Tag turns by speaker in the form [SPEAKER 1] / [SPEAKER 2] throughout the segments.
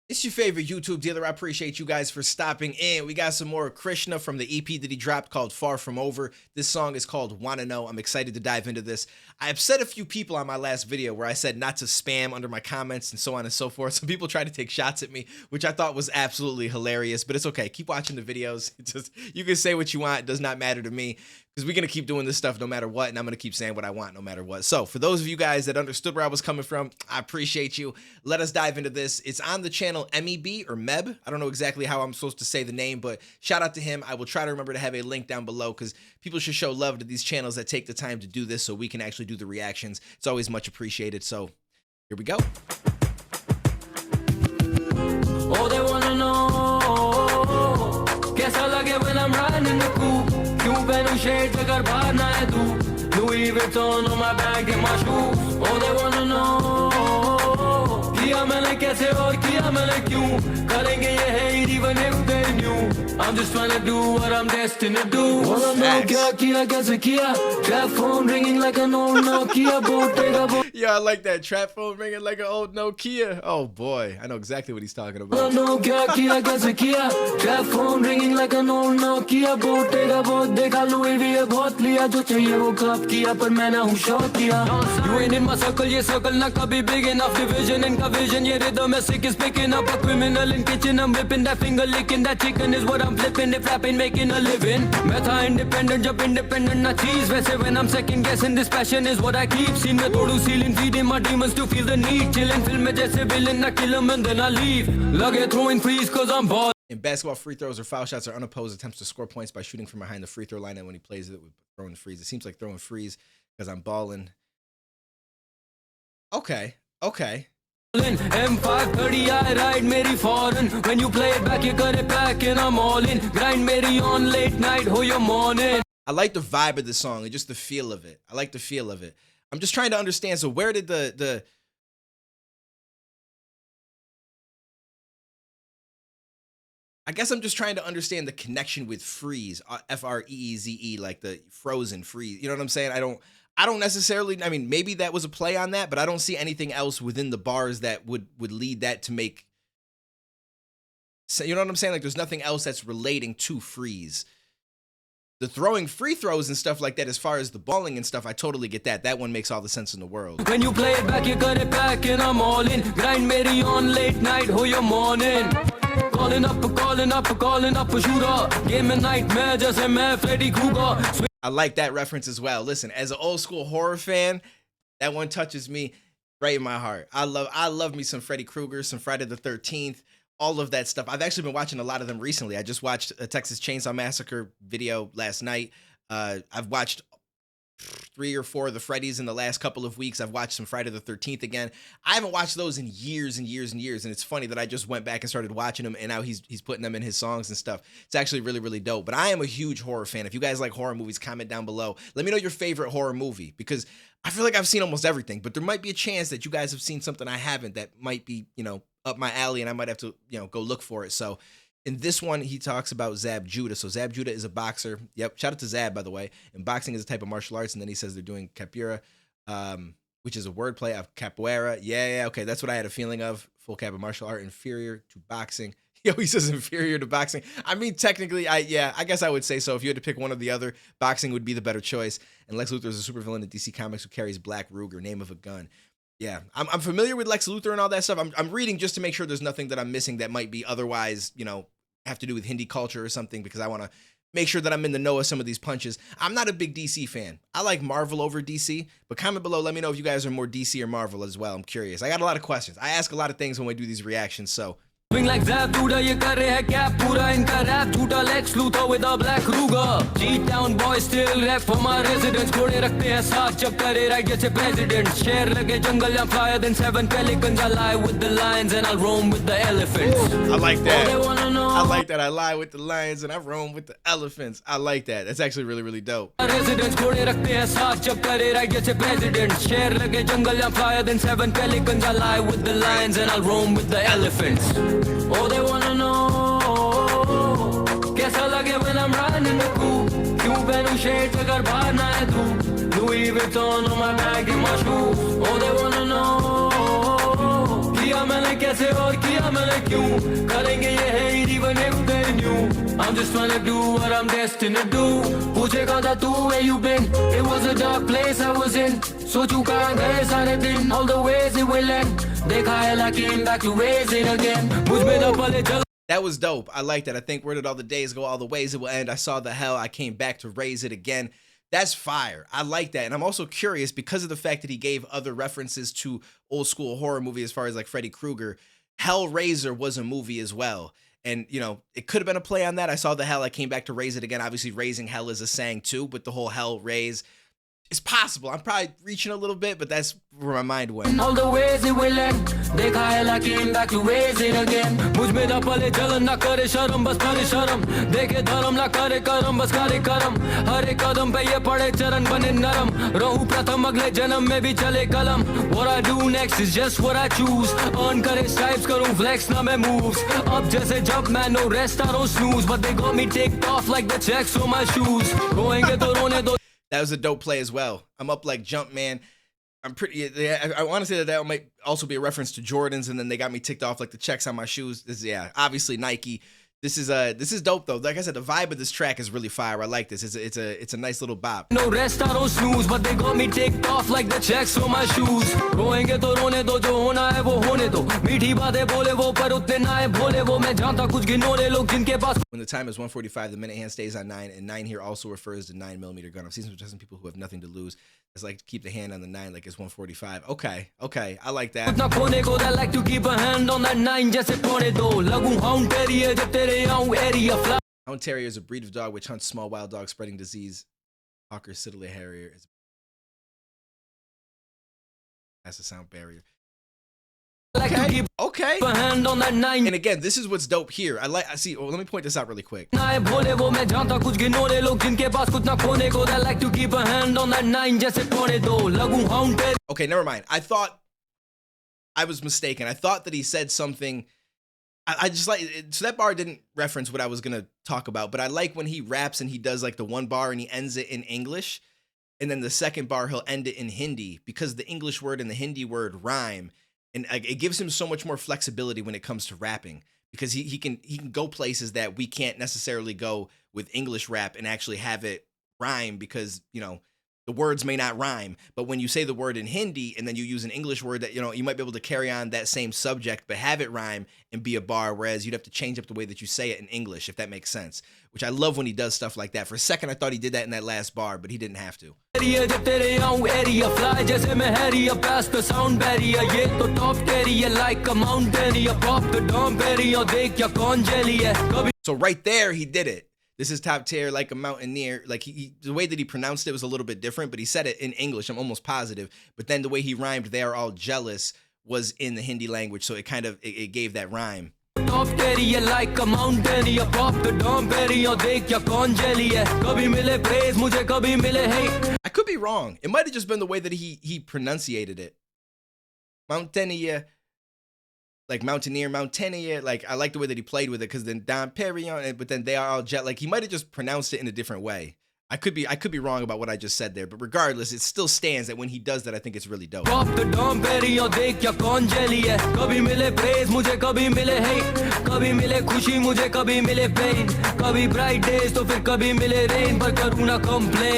[SPEAKER 1] It's your favorite YouTube dealer. I appreciate you guys for stopping in. We got some more Krishna from the EP that he dropped called Far From Over. This song is called Wanna Know. I'm excited to dive into this. I upset a few people on my last video where I said not to spam under my comments and so on and so forth. Some people tried to take shots at me, which I thought was absolutely hilarious, but it's okay. Keep watching the videos. It's just, you can say what you want. It does not matter to me, because we're going to keep doing this stuff no matter what, and I'm going to keep saying what I want no matter what. So for those of you guys that understood where I was coming from, I appreciate you. Let us dive into this. It's on the channel MEB or Meb. I don't know exactly how I'm supposed to say the name, but shout out to him. I will try to remember to have a link down below, because people should show love to these channels that take the time to do this so we can actually do the reactions. It's always much appreciated. So here we go.
[SPEAKER 2] Oh, they wanna know kaisa lage when I'm riding in the coupe. Kyun pehnu shades agar bahar na hai tu. Louis Vuitton on my bag and my shoes. Oh, they wanna know kiya maine kaise aur kiya maine kyun. Karenge ye hai even if they knew. I'm just trying to do what I'm destined to do. Wanna know kya kiya kaise kiya. Trap phone ringing like an old Nokia.
[SPEAKER 1] Yeah, I like that. Trap phone ringing like an old Nokia. Oh boy, I know exactly what he's talking about.
[SPEAKER 2] Wanna know kya kiya kaise kiya. Trap phone ringing like an old Nokia. Botega bahut dekha Louis V bahut liya. Jo chahiye wo kab kiya par maine hu short kiya. You ain't in my circle, ye circle na kabhi big enough. Division in ka vision, ye rhythm is sick is picking up. A criminal in kitchen, I'm whipping that finger licking that chicken is what I'm flipping. If rapping making a living, मैं था independent जब independent ना चीज. वैसे when I'm second guessing, this passion is what I keep. Seen मैं तोड़ू ceiling, feeding my demons to feel the need. Chilling film में जैसे villain ना kill 'em and then I leave. लगे throwing freeze cause I'm bored.
[SPEAKER 1] In basketball, free throws or foul shots are unopposed attempts to score points by shooting from behind the free throw line, and when he plays it with throwing freeze. It seems like throwing freeze because I'm balling. Okay.
[SPEAKER 2] M530 I ride मेरी foreign. When you play it back you got it back and I'm all in. Grind मेरी on late night हो your morning.
[SPEAKER 1] I like the vibe of the song and just the feel of it. I like the feel of it. I'm just trying to understand. So where did I guess I'm just trying to understand the connection with freeze, F-R-E-E-Z-E, like the frozen freeze. You know what I'm saying? I don't necessarily, I mean, maybe that was a play on that, but I don't see anything else within the bars that would lead that to make, so, you know what I'm saying? Like there's nothing else that's relating to freeze. The throwing free throws and stuff like that, as far as the balling and stuff, I totally get that. That one makes all the sense in the world.
[SPEAKER 2] When you play it back, you got it back and I'm all in. Grind मेरी on late night हो your morning. Calling up a shooter. Game and nightmare जैसे मैं Freddy Krueger.
[SPEAKER 1] I like that reference as well. Listen, as an old school horror fan, that one touches me right in my heart. I love me some Freddy Krueger, some Friday the 13th, all of that stuff. I've actually been watching a lot of them recently. I just watched a Texas Chainsaw Massacre video last night. I've watched 3 or 4 of the Freddys in the last couple of weeks. I've watched some Friday the 13th again. I haven't watched those in years and years and years, and it's funny that I just went back and started watching them, and now he's putting them in his songs and stuff. It's actually really, really dope. But I am a huge horror fan. If you guys like horror movies, comment down below. Let me know your favorite horror movie, because I feel like I've seen almost everything, but there might be a chance that you guys have seen something I haven't that might be, you know, up my alley, and I might have to, you know, go look for it. So in this one, he talks about Zab Judah. So Zab Judah is a boxer. Yep, shout out to Zab, by the way. And boxing is a type of martial arts. And then he says they're doing capoeira, which is a wordplay of capoeira. Yeah, okay, that's what I had a feeling of. Full cap of martial art, inferior to boxing. Yo, he says inferior to boxing. I mean, technically, I guess I would say so. If you had to pick one or the other, boxing would be the better choice. And Lex Luthor is a supervillain in DC Comics who carries Black Ruger, name of a gun. Yeah, I'm familiar with Lex Luthor and all that stuff. I'm reading just to make sure there's nothing that I'm missing that might be otherwise, you know, have to do with Hindi culture or something, because I want to make sure that I'm in the know of some of these punches. I'm not a big DC fan. I like Marvel over DC, but comment below, let me know if you guys are more DC or Marvel as well. I'm curious. I got a lot of questions. I ask a lot of things when we do these reactions, so.
[SPEAKER 2] Like Zab Judah, ये कर रहे हैं क्या पूरा इनका rap झूठा Lex Luthor with a Black Ruger. G-Town boys still rap for my residents. घोड़े रखते हैं साथ जब करे right जैसे president. शेर लगे जंगल I'm flyer than 7 pelicans. I lie with the lions and I'll roam with the elephants.
[SPEAKER 1] I like that. I like that. I lie with the lions and I roam with the elephants. I like that. That's actually really, really dope.
[SPEAKER 2] Residents घोड़े रखते हैं साथ जब करे right जैसे president. शेर लगे जंगल I'm flyer than 7 pelicans. I lie with the lions and I'll roam with the elephants. Oh, they wanna know कैसा लगे when I'm riding in the coupe. क्यों पहनूं shades अगर बाहर ना है धूप. Louis Vuitton on my bag and my shoes. Oh, they wanna know किया मैंने कैसे कैसे और किया मैंने क्यों करेंगे ये है even if they knew I'm just trying to do what I'm destined to do पूछेगा था तू where you been it was a dark place I was in सोचूं कहाँ गए सारे दिन all the ways it will end देखा है I came back to raise it again मुझ में न पले चल.
[SPEAKER 1] That was dope. I like that. I think where did all the days go, all the ways it will end. I saw the hell. I came back to raise it again. That's fire. I like that. And I'm also curious because of the fact that he gave other references to old school horror movies as far as like Freddy Krueger. Hellraiser was a movie as well. And, you know, it could have been a play on that. I saw the hell. I came back to raise it again. Obviously, raising hell is a saying too, but the whole hell raise. It's possible. I'm probably reaching a little bit, but that's where my mind went.
[SPEAKER 2] All the ways it will end. देखा है I came back to raise it again. मुझ में न पले चलन ना करे शर्म बस करे शर्म. देखे धर्म ना करे करम बस करे करम. हर एक कदम पे ये पड़े चरण बने नरम. रहूं प्रथम अगले जन्म में भी चले कलम. What I do next is just what I choose. Earn करे stripes करूं flex ना मैं moves. अब जैसे जब मैं no rest I don't snooze. But they got me ticked off like the checks on my shoes. रोएंगे तो रोने दो.
[SPEAKER 1] That was a dope play as well. I'm up like Jumpman. I'm pretty. I want to say that might also be a reference to Jordans, and then they got me ticked off like the checks on my shoes. Yeah, obviously Nike. This is dope though. Like I said, the vibe of this track is really fire. I like this. It's a nice little bop.
[SPEAKER 2] No rest I don't snooze, but they got me ticked off like the checks on my shoes. रोएंगे तो रोने दो जो होना है वो होने दो. मीठी बातें बोले वो पर उतने ना है भोले वो मैं जानता कुछ गिनोने लोग जिनके पास.
[SPEAKER 1] When the time is 1:45, the minute hand stays on 9, and 9 here also refers to 9mm gun. I've seen some people who have nothing to lose. It's like to keep the hand on the 9 like it's 1:45. Okay, I like that.
[SPEAKER 2] ना खोने को I like to keep a hand on that 9 जैसे पौने दो. लगूं Mountaineer जब तेरे आऊं area fly.
[SPEAKER 1] Mountaineer is a breed of dog which hunts small wild dogs spreading disease. Hawker Siddeley Harrier is has a sound barrier. Okay.
[SPEAKER 2] A hand on that 9.
[SPEAKER 1] And again, this is what's dope here. I see. Oh, let me point this out really quick.
[SPEAKER 2] ना भोले वो मैं जानता कुछ गिनोने लोग जिनके पास कुछ ना खोने को I like to keep a hand on that 9 जैसे पौने दो. लगूं Mountaineer.
[SPEAKER 1] Okay, never mind. I thought I was mistaken. I thought that he said something. I just like so that bar didn't reference what I was gonna talk about, but I like when he raps and he does like the one bar and he ends it in English, and then the second bar he'll end it in Hindi because the English word and the Hindi word rhyme, and it gives him so much more flexibility when it comes to rapping because he can go places that we can't necessarily go with English rap and actually have it rhyme because you know. The words may not rhyme, but when you say the word in Hindi and then you use an English word that, you know, you might be able to carry on that same subject, but have it rhyme and be a bar, whereas you'd have to change up the way that you say it in English, if that makes sense, which I love when he does stuff like that. For a second, I thought he did that in that last bar, but he didn't have to. So right there, he did it. This is top tier like a Mountaineer. Like the way that he pronounced it was a little bit different, but he said it in English. I'm almost positive. But then the way he rhymed, "They are all jealous," was in the Hindi language, so it kind of it gave that rhyme. Like a Mountaineer, I could be wrong. It might have just been the way that he pronunciated it. Mountaineer. Like Mountaineer, like I like the way that he played with it because then Don Perignon, but then they are all jet. Like he might have just pronounced it in a different way. I could be wrong about what I just said there, but regardless, it still stands that when he does that, I think it's really dope.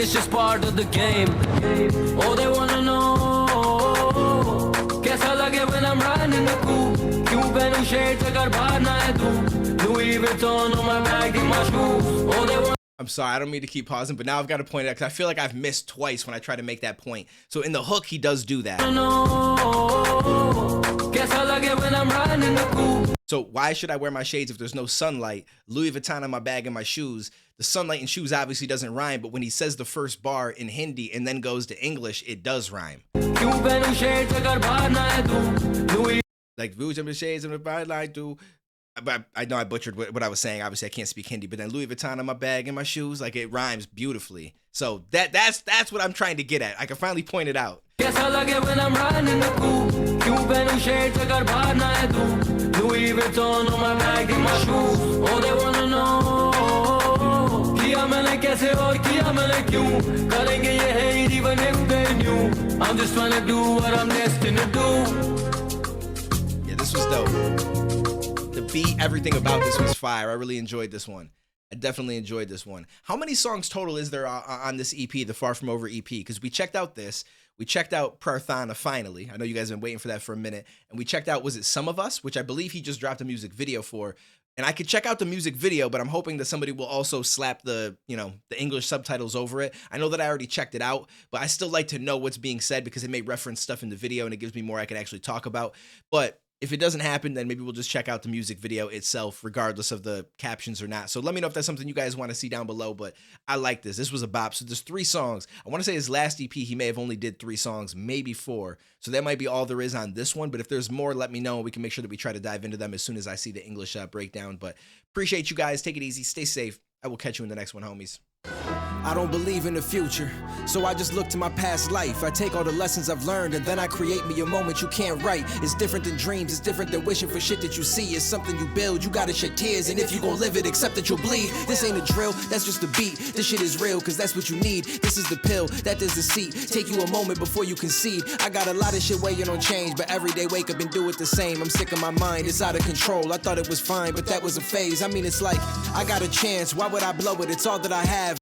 [SPEAKER 2] It's just part of the game. Oh, they wanna know कैसा लगे when I'm riding in the coupe. क्यों पहनूं shades अगर बाहर ना है तू. Louis Vuitton on my bag and my shoes. Oh, they want.
[SPEAKER 1] I'm sorry, I don't mean to keep pausing, but now I've got to point it out because I feel like I've missed twice when I try to make that point. So in the hook, he does do that.
[SPEAKER 2] कैसा लगे when I'm riding in the coupe.
[SPEAKER 1] So why should I wear my shades if there's no sunlight? Louis Vuitton on my bag and my shoes. The sunlight and shoes obviously doesn't rhyme, but when he says the first bar in Hindi and then goes to English, it does rhyme. Like Louis shades and the line do. But I know I butchered what I was saying. Obviously, I can't speak Hindi, but then Louis Vuitton on my bag and my shoes, like it rhymes beautifully. So that's what I'm trying to get at. I can finally point it out.
[SPEAKER 2] कैसा लगे when I'm riding in the coupe. क्यों पहनूं shades अगर बाहर ना है तू. Louis Vuitton on my bag and my shoes. Oh, they wanna know. किया मैंने कैसे और किया मैंने क्यों. करेंगे ये है even if they knew. I'm just trying to do what I'm destined to do.
[SPEAKER 1] Yeah, this was dope. The beat, everything about this was fire. I really enjoyed this one. I definitely enjoyed this one. How many songs total is there on this EP, the Far From Over EP? Because we checked out this. We checked out Prarthana finally. I know you guys have been waiting for that for a minute. And we checked out, was it Some of Us? Which I believe he just dropped a music video for. And I could check out the music video, but I'm hoping that somebody will also slap the English subtitles over it. I know that I already checked it out, but I still like to know what's being said because it may reference stuff in the video and it gives me more I can actually talk about. But if it doesn't happen, then maybe we'll just check out the music video itself, regardless of the captions or not. So let me know if that's something you guys want to see down below, but I like this. This was a bop. So there's 3 songs. I want to say his last EP, he may have only did 3 songs, maybe 4. So that might be all there is on this one, but if there's more, let me know. We can make sure that we try to dive into them as soon as I see the English breakdown. But appreciate you guys. Take it easy. Stay safe. I will catch you in the next one, homies.
[SPEAKER 3] I don't believe in the future, so I just look to my past life. I take all the lessons I've learned and then I create me a moment you can't write. It's different than dreams, it's different than wishing for shit that you see. It's something you build, you gotta shed tears, and if you gon' live it, accept that you'll bleed. This ain't a drill, that's just a beat. This shit is real, cause that's what you need. This is the pill, that is the seat. Take you a moment before you concede. I got a lot of shit waiting on change, but every day wake up and do it the same. I'm sick of my mind, it's out of control. I thought it was fine, but that was a phase. I mean, it's like, I got a chance, why would I blow it? It's all that I have.